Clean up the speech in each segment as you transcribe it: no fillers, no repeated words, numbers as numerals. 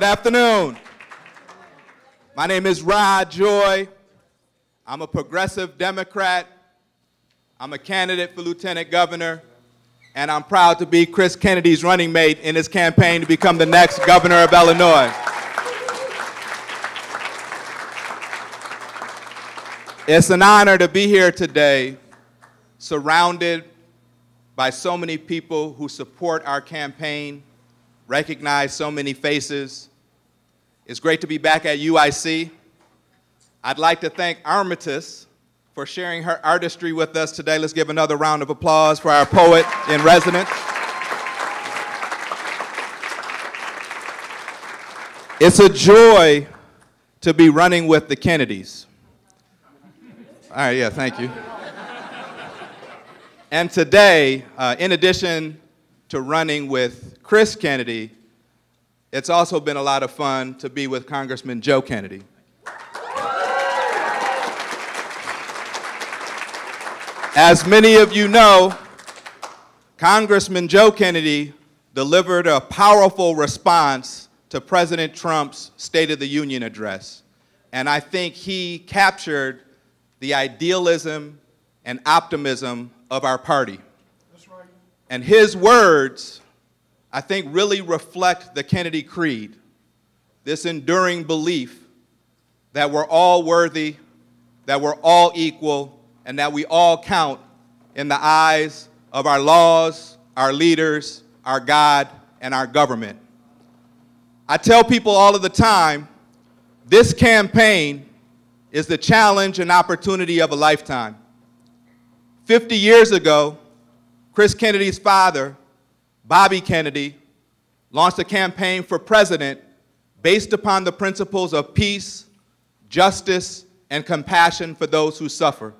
Good afternoon. My name is Rod Joy. I'm a progressive Democrat. I'm a candidate for lieutenant governor, and I'm proud to be Chris Kennedy's running mate in his campaign to become the next governor of Illinois. It's an honor to be here today, surrounded by so many people who support our campaign, recognize so many faces. It's great to be back at UIC. I'd like to thank Armitage for sharing her artistry with us today. Let's give another round of applause for our poet in residence. It's a joy to be running with the Kennedys. All right, yeah, thank you. And today, in addition to running with Chris Kennedy, it's also been a lot of fun to be with Congressman Joe Kennedy. As many of you know, Congressman Joe Kennedy delivered a powerful response to President Trump's State of the Union address. And I think he captured the idealism and optimism of our party. That's right. And his words, I think, really reflect the Kennedy Creed, this enduring belief that we're all worthy, that we're all equal, and that we all count in the eyes of our laws, our leaders, our God, and our government. I tell people all of the time, this campaign is the challenge and opportunity of a lifetime. 50 years ago, Chris Kennedy's father, Bobby Kennedy, launched a campaign for president based upon the principles of peace, justice, and compassion for those who suffer.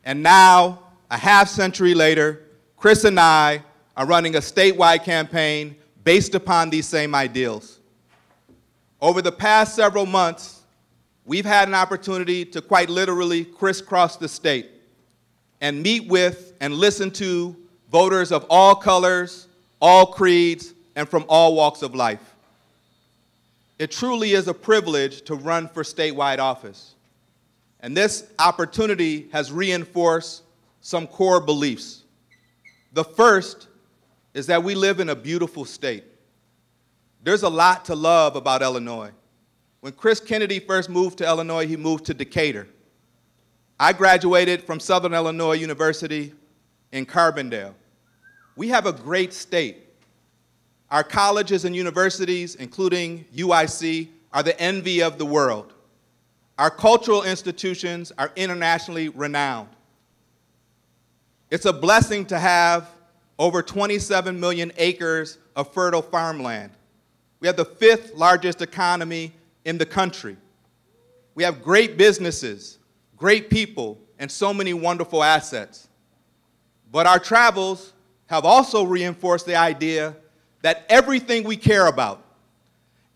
And now, a half-century later, Chris and I are running a statewide campaign based upon these same ideals. Over the past several months, we've had an opportunity to quite literally crisscross the state and meet with and listen to voters of all colors, all creeds, and from all walks of life. It truly is a privilege to run for statewide office. And this opportunity has reinforced some core beliefs. The first is that we live in a beautiful state. There's a lot to love about Illinois. When Chris Kennedy first moved to Illinois, he moved to Decatur. I graduated from Southern Illinois University in Carbondale. We have a great state. Our colleges and universities, including UIC, are the envy of the world. Our cultural institutions are internationally renowned. It's a blessing to have over 27 million acres of fertile farmland. We have the 5th largest economy in the country. We have great businesses, great people, and so many wonderful assets. But our travels have also reinforced the idea that everything we care about,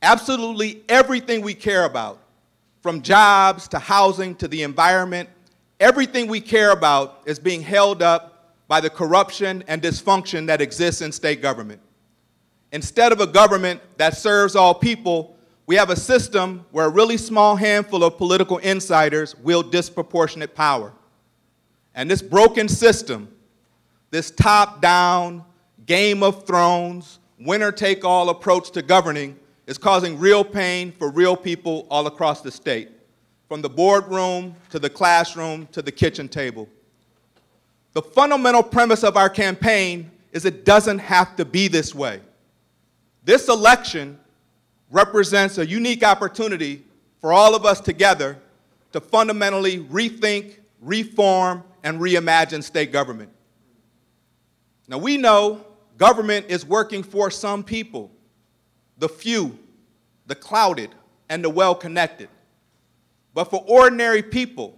absolutely everything we care about, from jobs to housing to the environment, everything we care about is being held up by the corruption and dysfunction that exists in state government. Instead of a government that serves all people, we have a system where a really small handful of political insiders wield disproportionate power. And this broken system, this top-down, Game of Thrones, winner-take-all approach to governing is causing real pain for real people all across the state, from the boardroom to the classroom to the kitchen table. The fundamental premise of our campaign is it doesn't have to be this way. This election represents a unique opportunity for all of us together to fundamentally rethink, reform, and reimagine state government. Now, we know government is working for some people, the few, the clouded, and the well-connected. But for ordinary people,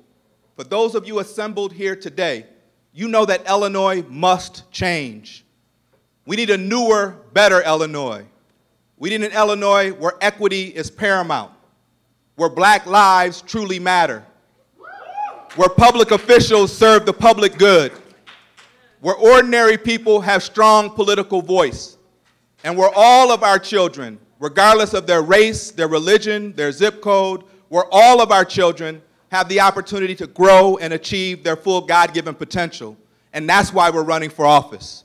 for those of you assembled here today, you know that Illinois must change. We need a newer, better Illinois. We need an Illinois where equity is paramount, where black lives truly matter, where public officials serve the public good, where ordinary people have strong political voice, and where all of our children, regardless of their race, their religion, their zip code, where all of our children have the opportunity to grow and achieve their full God-given potential. And that's why we're running for office.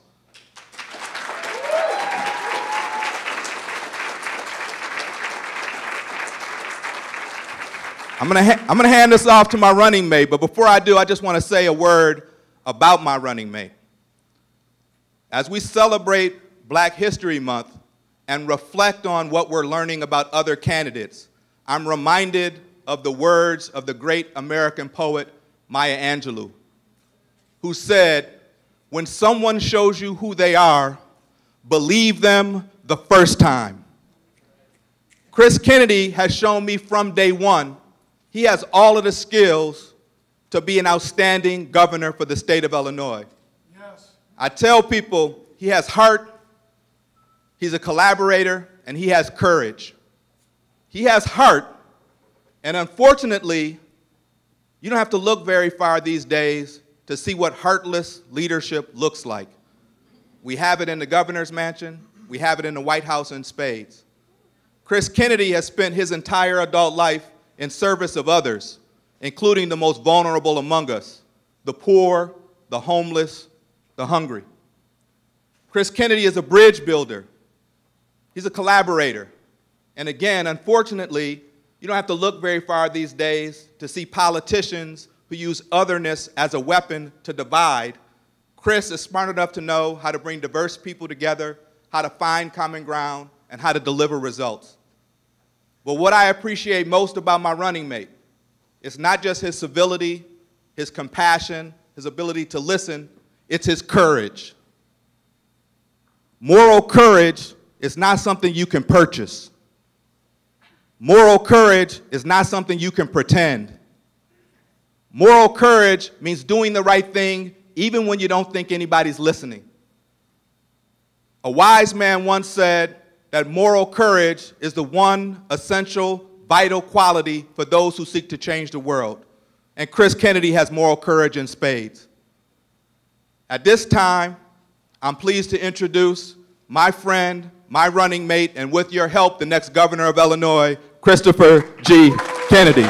I'm gonna hand this off to my running mate, but before I do, I just want to say a word about my running mate. As we celebrate Black History Month and reflect on what we're learning about other candidates, I'm reminded of the words of the great American poet Maya Angelou, who said, "When someone shows you who they are, believe them the first time." Chris Kennedy has shown me from day one he has all of the skills to be an outstanding governor for the state of Illinois. Yes. I tell people he has heart, he's a collaborator, and he has courage. He has heart, and unfortunately, you don't have to look very far these days to see what heartless leadership looks like. We have it in the governor's mansion, we have it in the White House in spades. Chris Kennedy has spent his entire adult life in service of others, including the most vulnerable among us, the poor, the homeless, the hungry. Chris Kennedy is a bridge builder. He's a collaborator. And again, unfortunately, you don't have to look very far these days to see politicians who use otherness as a weapon to divide. Chris is smart enough to know how to bring diverse people together, how to find common ground, and how to deliver results. But what I appreciate most about my running mate is not just his civility, his compassion, his ability to listen, it's his courage. Moral courage is not something you can purchase. Moral courage is not something you can pretend. Moral courage means doing the right thing even when you don't think anybody's listening. A wise man once said that moral courage is the one essential, vital quality for those who seek to change the world. And Chris Kennedy has moral courage in spades. At this time, I'm pleased to introduce my friend, my running mate, and with your help, the next governor of Illinois, Christopher G. Kennedy.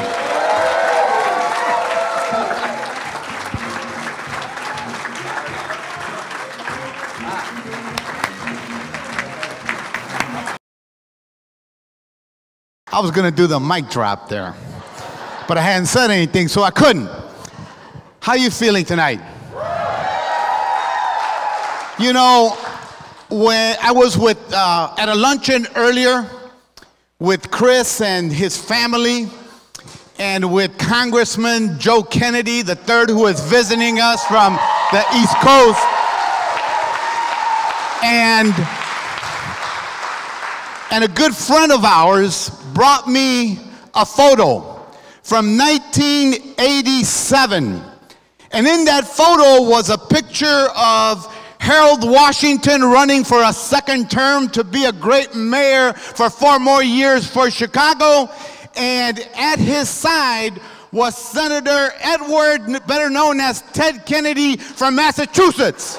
I was going to do the mic drop there, but I hadn't said anything, so I couldn't. How you feeling tonight? You know, when I was at a luncheon earlier with Chris and his family, and with Congressman Joe Kennedy III, who is visiting us from the East Coast, and a good friend of ours brought me a photo from 1987. And in that photo was a picture of Harold Washington running for a second term to be a great mayor for 4 more years for Chicago. And at his side was Senator Edward, better known as Ted Kennedy from Massachusetts.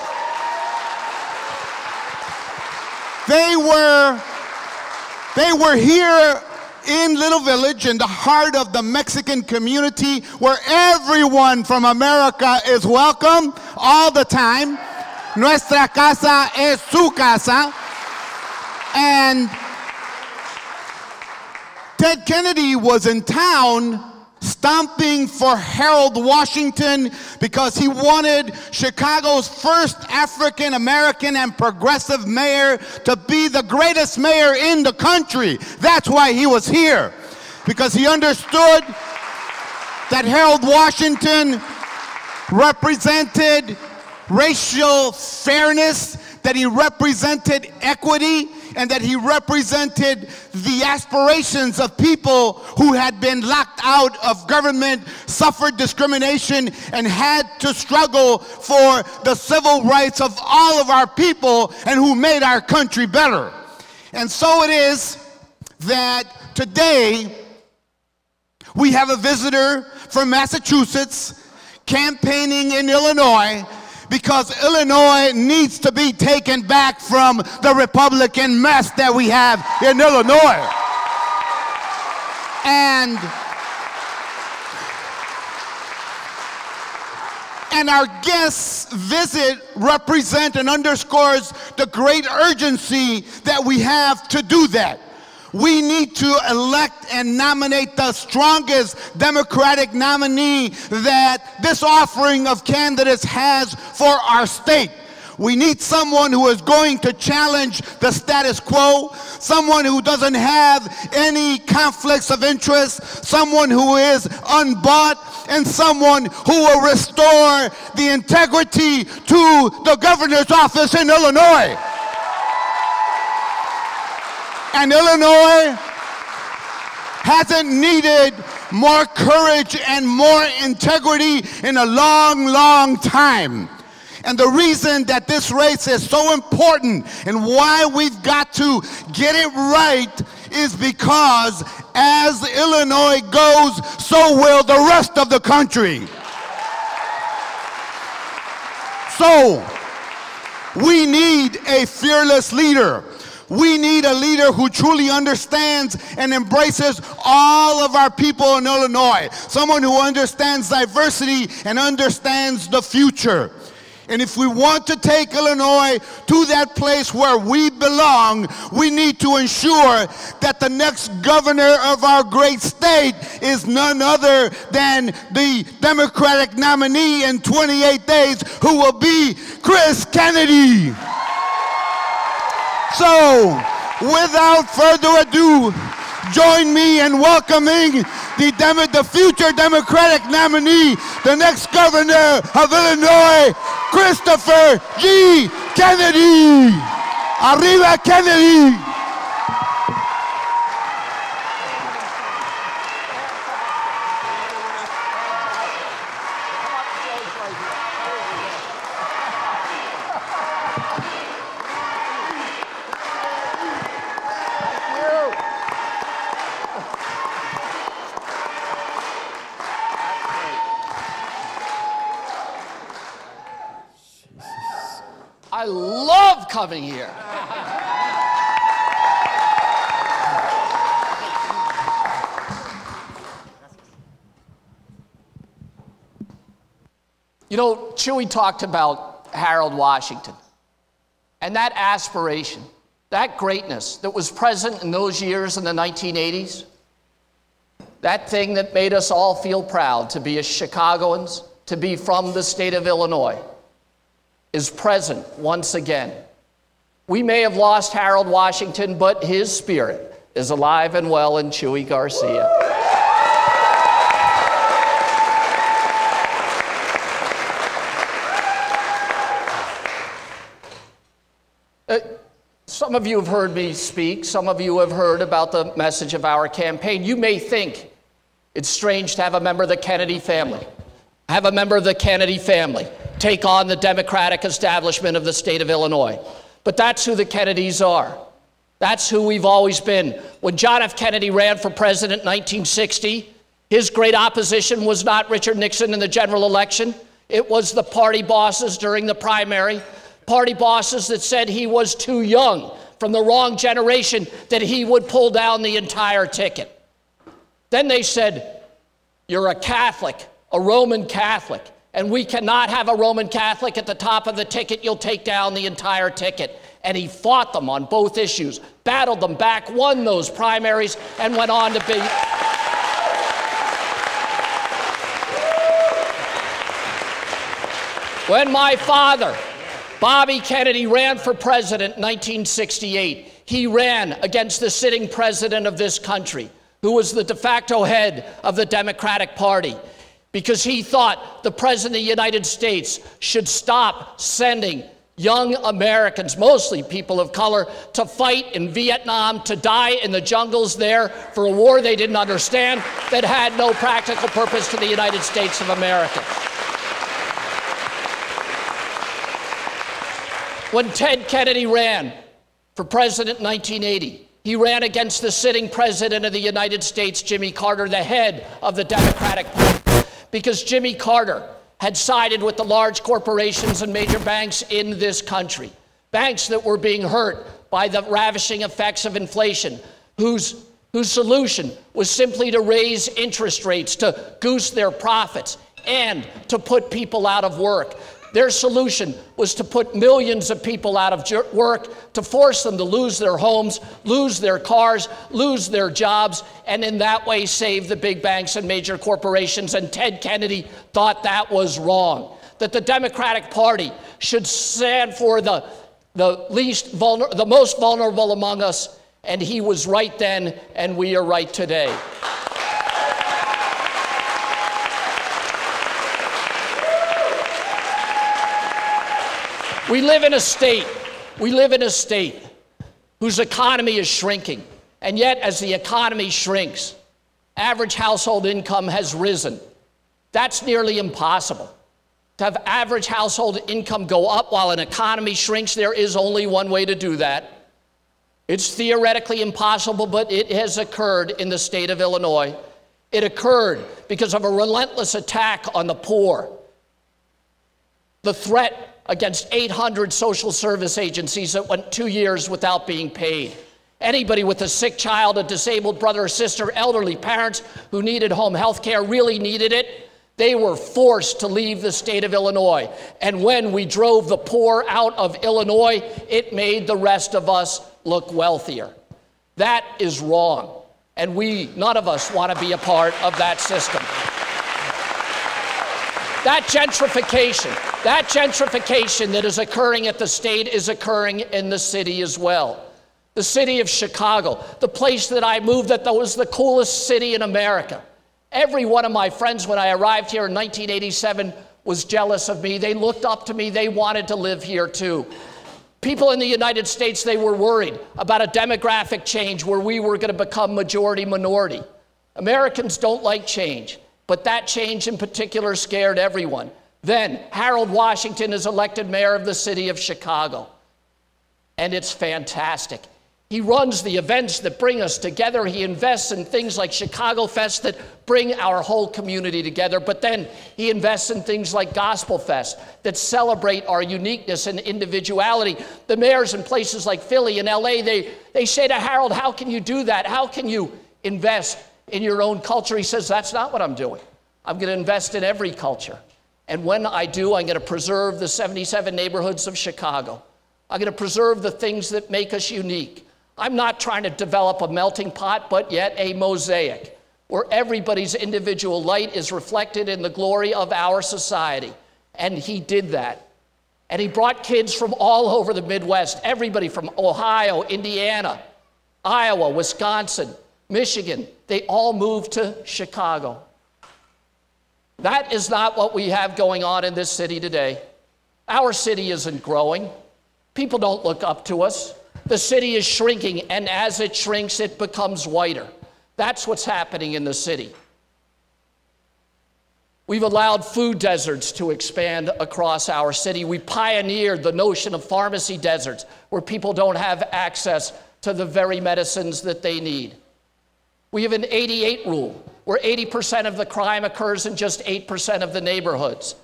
They were here in Little Village, in the heart of the Mexican community, where everyone from America is welcome all the time. Nuestra casa es su casa. And Ted Kennedy was in town stomping for Harold Washington because he wanted Chicago's first African-American and progressive mayor to be the greatest mayor in the country. That's why he was here, because he understood that Harold Washington represented racial fairness, that he represented equity, and that he represented the aspirations of people who had been locked out of government, suffered discrimination, and had to struggle for the civil rights of all of our people, and who made our country better. And so it is that today we have a visitor from Massachusetts campaigning in Illinois, because Illinois needs to be taken back from the Republican mess that we have in Illinois. And our guest's visit represents and underscores the great urgency that we have to do that. We need to elect and nominate the strongest Democratic nominee that this offering of candidates has for our state. We need someone who is going to challenge the status quo, someone who doesn't have any conflicts of interest, someone who is unbought, and someone who will restore the integrity to the governor's office in Illinois. And Illinois hasn't needed more courage and more integrity in a long, long time. And the reason that this race is so important and why we've got to get it right is because as Illinois goes, so will the rest of the country. So, we need a fearless leader. We need a leader who truly understands and embraces all of our people in Illinois. Someone who understands diversity and understands the future. And if we want to take Illinois to that place where we belong, we need to ensure that the next governor of our great state is none other than the Democratic nominee in 28 days, who will be Chris Kennedy. So, without further ado, join me in welcoming the future Democratic nominee, the next governor of Illinois, Christopher G. Kennedy. Arriba Kennedy. I love coming here. You know, Chewy talked about Harold Washington and that aspiration, that greatness that was present in those years in the 1980s, that thing that made us all feel proud to be as Chicagoans, to be from the state of Illinois, is present once again. We may have lost Harold Washington, but his spirit is alive and well in Chuy Garcia. Some of you have heard me speak. Some of you have heard about the message of our campaign. You may think it's strange to have a member of the Kennedy family, take on the Democratic establishment of the state of Illinois. But that's who the Kennedys are. That's who we've always been. When John F. Kennedy ran for president in 1960, his great opposition was not Richard Nixon in the general election. It was the party bosses during the primary, party bosses that said he was too young, from the wrong generation, that he would pull down the entire ticket. Then they said, "You're a Catholic, a Roman Catholic, and we cannot have a Roman Catholic at the top of the ticket. You'll take down the entire ticket." And he fought them on both issues, battled them back, won those primaries, and went on to be... When my father, Bobby Kennedy, ran for president in 1968, he ran against the sitting president of this country, who was the de facto head of the Democratic Party, because he thought the President of the United States should stop sending young Americans, mostly people of color, to fight in Vietnam, to die in the jungles there for a war they didn't understand, that had no practical purpose to the United States of America. When Ted Kennedy ran for president in 1980, he ran against the sitting president of the United States, Jimmy Carter, the head of the Democratic Party, because Jimmy Carter had sided with the large corporations and major banks in this country, banks that were being hurt by the ravishing effects of inflation, whose solution was simply to raise interest rates, to goose their profits, and to put people out of work. Their solution was to put millions of people out of work, to force them to lose their homes, lose their cars, lose their jobs, and in that way save the big banks and major corporations. And Ted Kennedy thought that was wrong, that the Democratic Party should stand for the most vulnerable among us, and he was right then, and we are right today. We live in a state whose economy is shrinking. And yet, as the economy shrinks, average household income has risen. That's nearly impossible. To have average household income go up while an economy shrinks, there is only one way to do that. It's theoretically impossible, but it has occurred in the state of Illinois. It occurred because of a relentless attack on the poor. The threat against 800 social service agencies that went 2 years without being paid. Anybody with a sick child, a disabled brother or sister, elderly parents who needed home health care, really needed it, they were forced to leave the state of Illinois. And when we drove the poor out of Illinois, it made the rest of us look wealthier. That is wrong. And none of us want to be a part of that system. That gentrification that is occurring at the state is occurring in the city as well. The city of Chicago, the place that I moved, that was the coolest city in America. Every one of my friends when I arrived here in 1987 was jealous of me. They looked up to me. They wanted to live here too. People in the United States, they were worried about a demographic change where we were going to become majority minority. Americans don't like change. But that change in particular scared everyone. Then Harold Washington is elected mayor of the city of Chicago. And it's fantastic. He runs the events that bring us together. He invests in things like Chicago Fest that bring our whole community together. But then he invests in things like Gospel Fest that celebrate our uniqueness and individuality. The mayors in places like Philly and LA, they say to Harold, how can you do that? How can you invest in your own culture? He says, that's not what I'm doing. I'm going to invest in every culture. And when I do, I'm going to preserve the 77 neighborhoods of Chicago. I'm going to preserve the things that make us unique. I'm not trying to develop a melting pot, but yet a mosaic where everybody's individual light is reflected in the glory of our society. And he did that. And he brought kids from all over the Midwest, everybody from Ohio, Indiana, Iowa, Wisconsin, Michigan. They all moved to Chicago. That is not what we have going on in this city today. Our city isn't growing. People don't look up to us. The city is shrinking, and as it shrinks, it becomes whiter. That's what's happening in the city. We've allowed food deserts to expand across our city. We pioneered the notion of pharmacy deserts, where people don't have access to the very medicines that they need. We have an 88 rule, where 80% of the crime occurs in just 8% of the neighborhoods.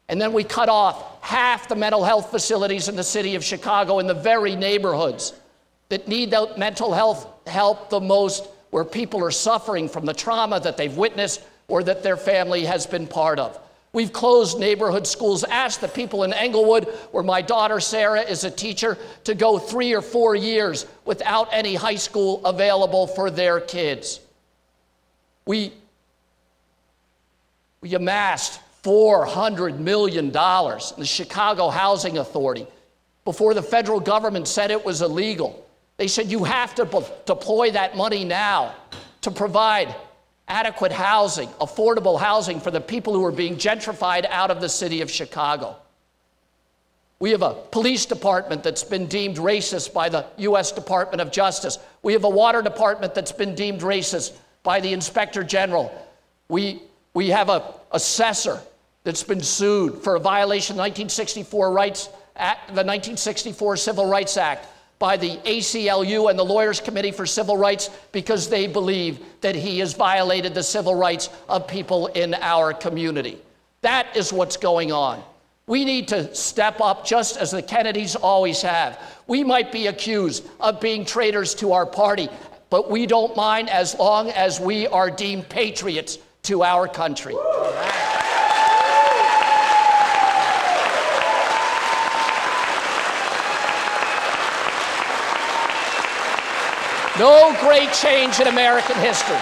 And then we cut off half the mental health facilities in the city of Chicago in the very neighborhoods that need the mental health help the most, where people are suffering from the trauma that they've witnessed or that their family has been part of. We've closed neighborhood schools. Ask the people in Englewood, where my daughter Sarah is a teacher, to go 3 or 4 years without any high school available for their kids. We amassed $400 million in the Chicago Housing Authority before the federal government said it was illegal. They said you have to deploy that money now to provide adequate housing, affordable housing for the people who are being gentrified out of the city of Chicago. We have a police department that's been deemed racist by the U.S. Department of Justice. We have a water department that's been deemed racist by the Inspector General. We have an assessor that's been sued for a violation of the 1964 Civil Rights Act by the ACLU and the Lawyers Committee for Civil Rights because they believe that he has violated the civil rights of people in our community. That is what's going on. We need to step up just as the Kennedys always have. We might be accused of being traitors to our party, but we don't mind as long as we are deemed patriots to our country. No great change in American history.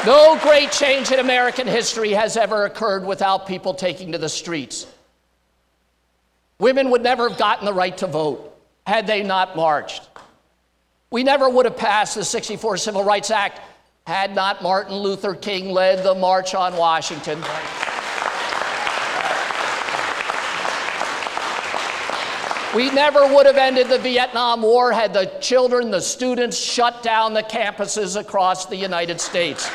No great change in American history has ever occurred without people taking to the streets. Women would never have gotten the right to vote had they not marched. We never would have passed the '64 Civil Rights Act had not Martin Luther King led the March on Washington. We never would have ended the Vietnam War had the children, the students, shut down the campuses across the United States.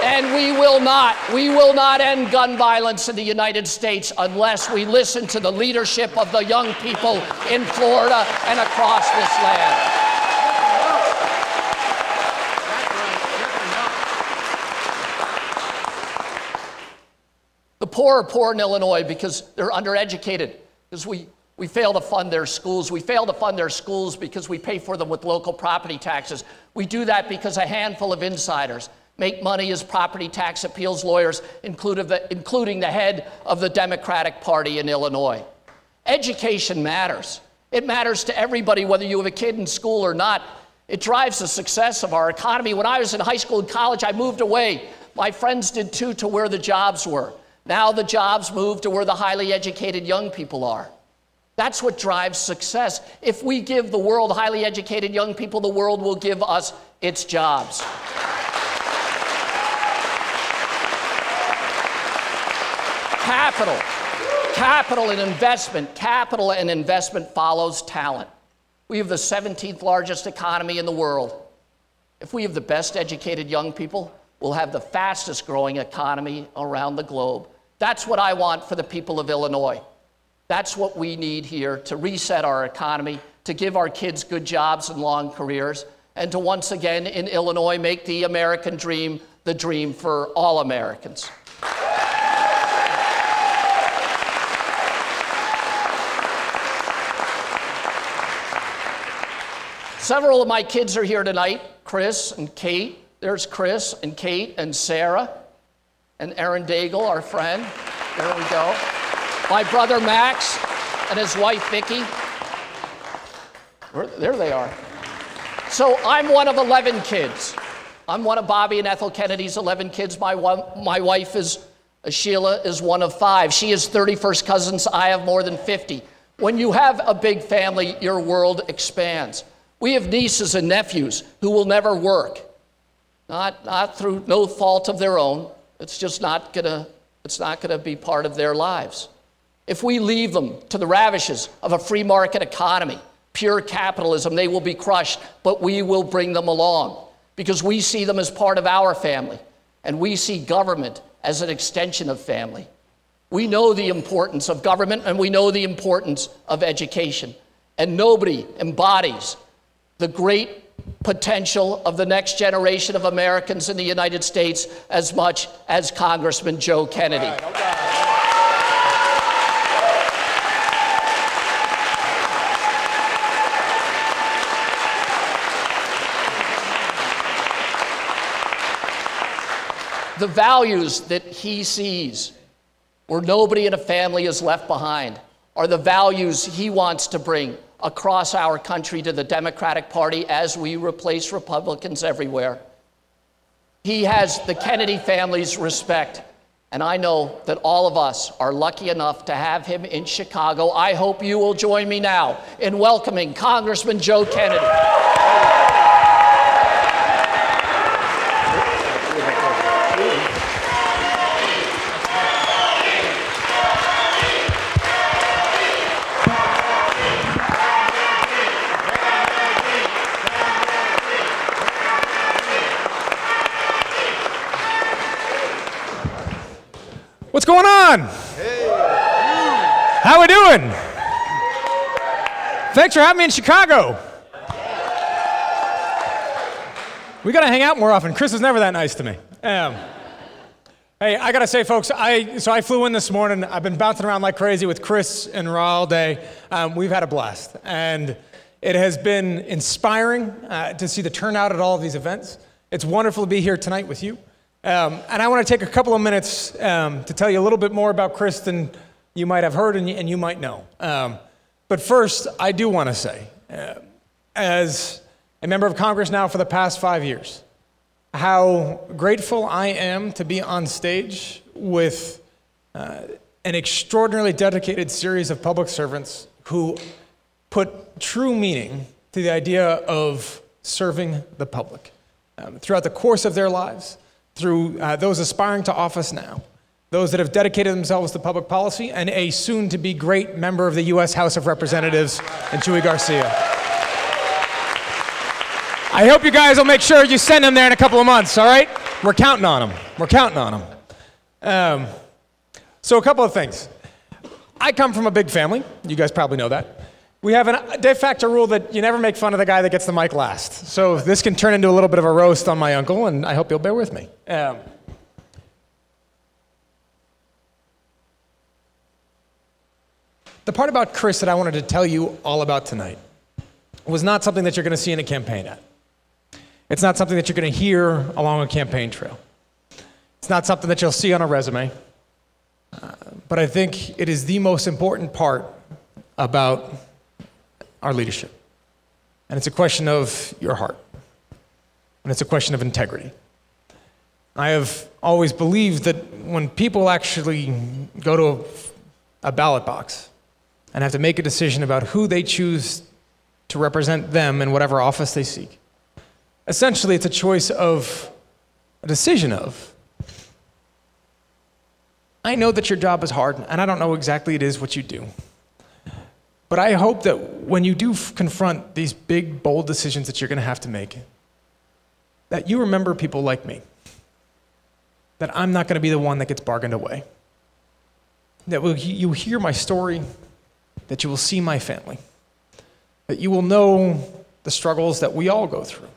And we will not end gun violence in the United States unless we listen to the leadership of the young people in Florida and across this land. The poor are poor in Illinois because they're undereducated, because we fail to fund their schools. We fail to fund their schools because we pay for them with local property taxes. We do that because a handful of insiders make money as property tax appeals lawyers, including the head of the Democratic Party in Illinois. Education matters. It matters to everybody, whether you have a kid in school or not. It drives the success of our economy. When I was in high school and college, I moved away. My friends did too, to where the jobs were. Now the jobs move to where the highly educated young people are. That's what drives success. If we give the world highly educated young people, the world will give us its jobs. Capital and investment follows talent. We have the 17th largest economy in the world. If we have the best educated young people, we'll have the fastest growing economy around the globe. That's what I want for the people of Illinois. That's what we need here to reset our economy, to give our kids good jobs and long careers, and to once again in Illinois make the American dream the dream for all Americans. Several of my kids are here tonight, Chris and Kate. There's Chris and Kate and Sarah and Aaron Daigle, our friend. There we go. My brother Max and his wife Vicki. There they are. So I'm one of 11 kids. I'm one of Bobby and Ethel Kennedy's 11 kids. My wife is, Sheila, is one of 5. She is 31st cousins. I have more than 50. When you have a big family, your world expands. We have nieces and nephews who will never work, not through no fault of their own. It's just not gonna be part of their lives. If we leave them to the ravages of a free market economy, pure capitalism, they will be crushed, but we will bring them along because we see them as part of our family, and we see government as an extension of family. We know the importance of government, and we know the importance of education, and nobody embodies the great potential of the next generation of Americans in the United States as much as Congressman Joe Kennedy. All right. The values that he sees, where nobody in a family is left behind, are the values he wants to bring across our country to the Democratic Party as we replace Republicans everywhere. He has the Kennedy family's respect, and I know that all of us are lucky enough to have him in Chicago. I hope you will join me now in welcoming Congressman Joe Kennedy. What's going on? Hey. How we doing? Thanks for having me in Chicago. We gotta hang out more often. Chris is never that nice to me. Hey, I gotta say, folks, I flew in this morning. I've been bouncing around like crazy with Chris and Ra all day. We've had a blast, and it has been inspiring to see the turnout at all of these events. It's wonderful to be here tonight with you. And I want to take a couple of minutes to tell you a little bit more about Chris than you might have heard and you might know. But first, I do want to say, as a member of Congress now for the past 5 years, how grateful I am to be on stage with an extraordinarily dedicated series of public servants who put true meaning to the idea of serving the public. Throughout the course of their lives, through those aspiring to office now, those that have dedicated themselves to public policy, and a soon-to-be great member of the U.S. House of Representatives, and Chuy Garcia. I hope you guys will make sure you send them there in a couple of months, all right? We're counting on them. We're counting on them. So a couple of things. I come from a big family. You guys probably know that. We have a de facto rule that you never make fun of the guy that gets the mic last. So this can turn into a little bit of a roast on my uncle, and I hope you'll bear with me. The part about Chris that I wanted to tell you all about tonight was not something that you're going to see in a campaign ad. It's not something that you're going to hear along a campaign trail. It's not something that you'll see on a resume. But I think it is the most important part about our leadership. And it's a question of your heart. And it's a question of integrity. I have always believed that when people actually go to a ballot box and have to make a decision about who they choose to represent them in whatever office they seek, essentially it's a decision of, I know that your job is hard, and I don't know exactly it is what you do. But I hope that when you do confront these big, bold decisions that you're going to have to make, that you remember people like me. That I'm not going to be the one that gets bargained away. That you hear my story, that you will see my family, that you will know the struggles that we all go through,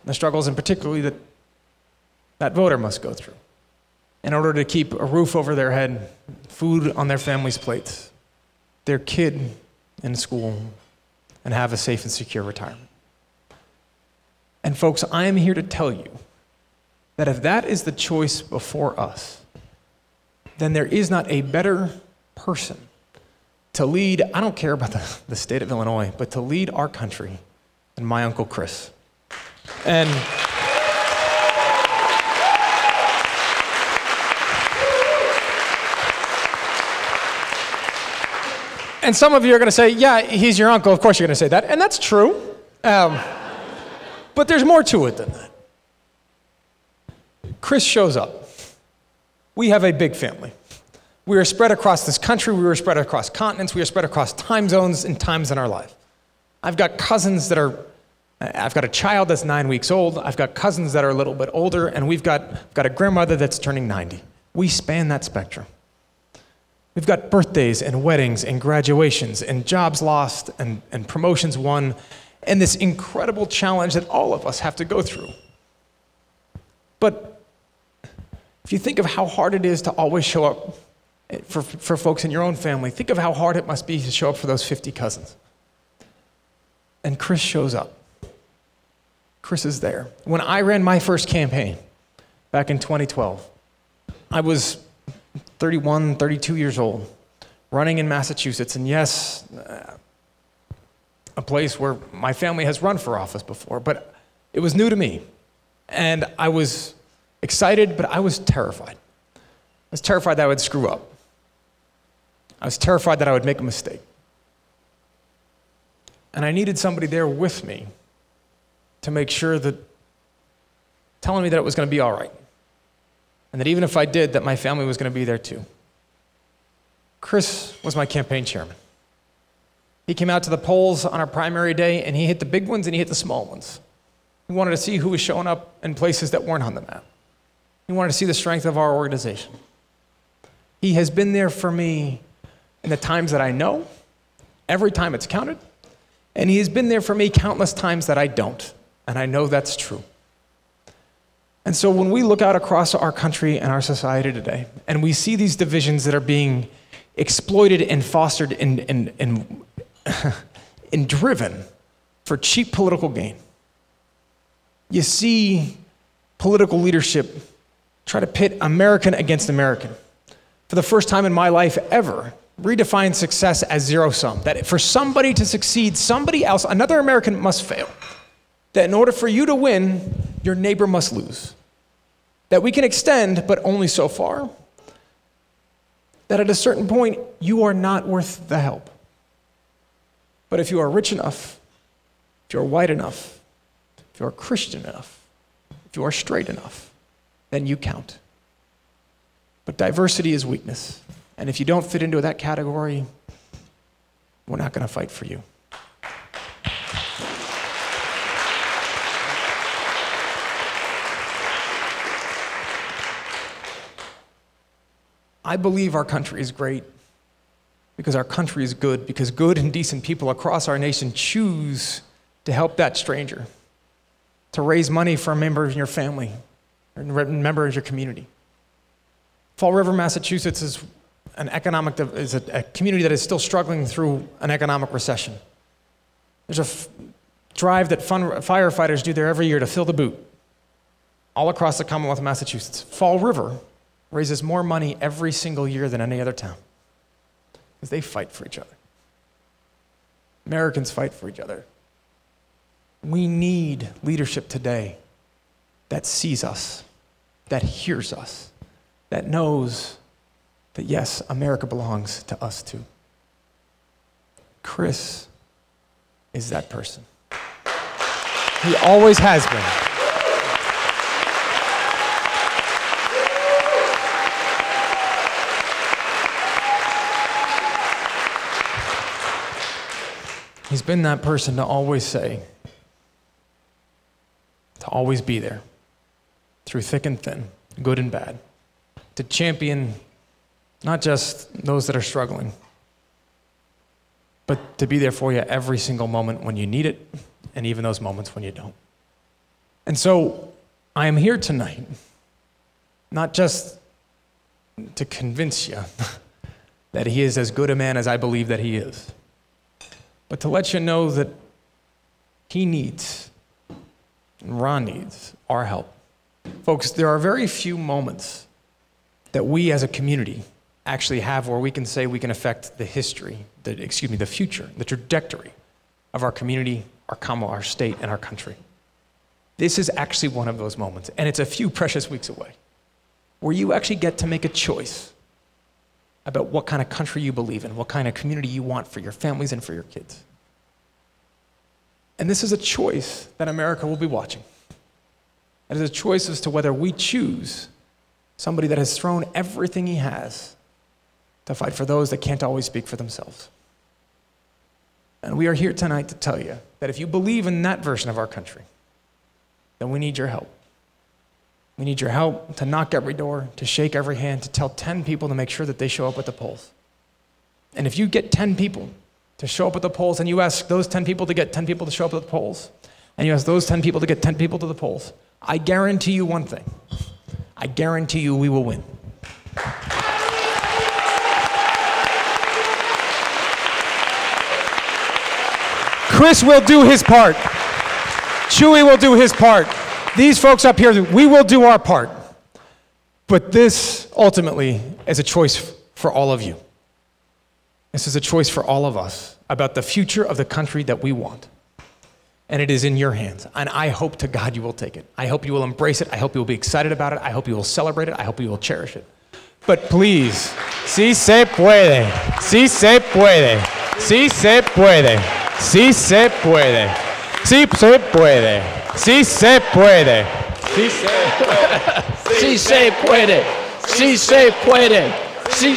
the struggles in particularly that voter must go through in order to keep a roof over their head, food on their family's plates, their kid in school, and have a safe and secure retirement. And folks, I am here to tell you that if that is the choice before us, then there is not a better person to lead, I don't care about the state of Illinois, but to lead our country than my Uncle Chris. And some of you are going to say, yeah, he's your uncle. Of course you're going to say that. And that's true. But there's more to it than that. Chris shows up. We have a big family. We are spread across this country. We are spread across continents. We are spread across time zones and times in our life. I've got cousins that are, I've got a child that's 9 weeks old. I've got cousins that are a little bit older. And we've got a grandmother that's turning 90. We span that spectrum. We've got birthdays and weddings and graduations and jobs lost and promotions won and this incredible challenge that all of us have to go through. But if you think of how hard it is to always show up for folks in your own family, think of how hard it must be to show up for those 50 cousins. And Chris shows up. Chris is there. When I ran my first campaign back in 2012, I was 31, 32 years old, running in Massachusetts, and yes, a place where my family has run for office before, but it was new to me. And I was excited, but I was terrified. I was terrified that I would screw up. I was terrified that I would make a mistake. And I needed somebody there with me to make sure that, telling me that it was going to be all right. And that even if I did, that my family was going to be there too. Chris was my campaign chairman. He came out to the polls on our primary day, and he hit the big ones and he hit the small ones. He wanted to see who was showing up in places that weren't on the map. He wanted to see the strength of our organization. He has been there for me in the times that I know, every time it's counted, and he has been there for me countless times that I don't, and I know that's true. And so when we look out across our country and our society today, and we see these divisions that are being exploited and fostered and driven for cheap political gain, you see political leadership try to pit American against American. For the first time in my life ever, redefine success as zero-sum. That for somebody to succeed, somebody else, another American must fail. That in order for you to win, your neighbor must lose. That we can extend, but only so far. That at a certain point, you are not worth the help. But if you are rich enough, if you're white enough, if you're Christian enough, if you are straight enough, then you count. But diversity is weakness. And if you don't fit into that category, we're not going to fight for you. I believe our country is great because our country is good, because good and decent people across our nation choose to help that stranger, to raise money for a member of your family, or a member of your community. Fall River, Massachusetts is a community that is still struggling through an economic recession. There's a drive that firefighters do there every year to fill the boot, all across the Commonwealth of Massachusetts. Fall River raises more money every single year than any other town, because they fight for each other. Americans fight for each other. We need leadership today that sees us, that hears us, that knows that yes, America belongs to us too. Chris is that person. He always has been. He's been that person to always say, to always be there, through thick and thin, good and bad, to champion not just those that are struggling, but to be there for you every single moment when you need it, and even those moments when you don't. And so I am here tonight, not just to convince you that he is as good a man as I believe that he is, but to let you know that he needs, and Ron needs, our help. Folks, there are very few moments that we as a community actually have where we can say we can affect the history, the future, the trajectory of our community, our state, and our country. This is actually one of those moments, and it's a few precious weeks away, where you actually get to make a choice about what kind of country you believe in, what kind of community you want for your families and for your kids. And this is a choice that America will be watching. It is a choice as to whether we choose somebody that has thrown everything he has to fight for those that can't always speak for themselves. And we are here tonight to tell you that if you believe in that version of our country, then we need your help. We need your help to knock every door, to shake every hand, to tell 10 people to make sure that they show up at the polls. And if you get 10 people to show up at the polls, and you ask those 10 people to get 10 people to show up at the polls, and you ask those 10 people to get 10 people to the polls, I guarantee you one thing. I guarantee you we will win. Chris will do his part. Chewy will do his part. These folks up here, we will do our part. But this, ultimately, is a choice for all of you. This is a choice for all of us about the future of the country that we want. And it is in your hands. And I hope to God you will take it. I hope you will embrace it. I hope you will be excited about it. I hope you will celebrate it. I hope you will cherish it. But please, si se puede, si se puede, si se puede, si se puede, si se puede, si se puede, si se puede, Si se puede, si se puede, si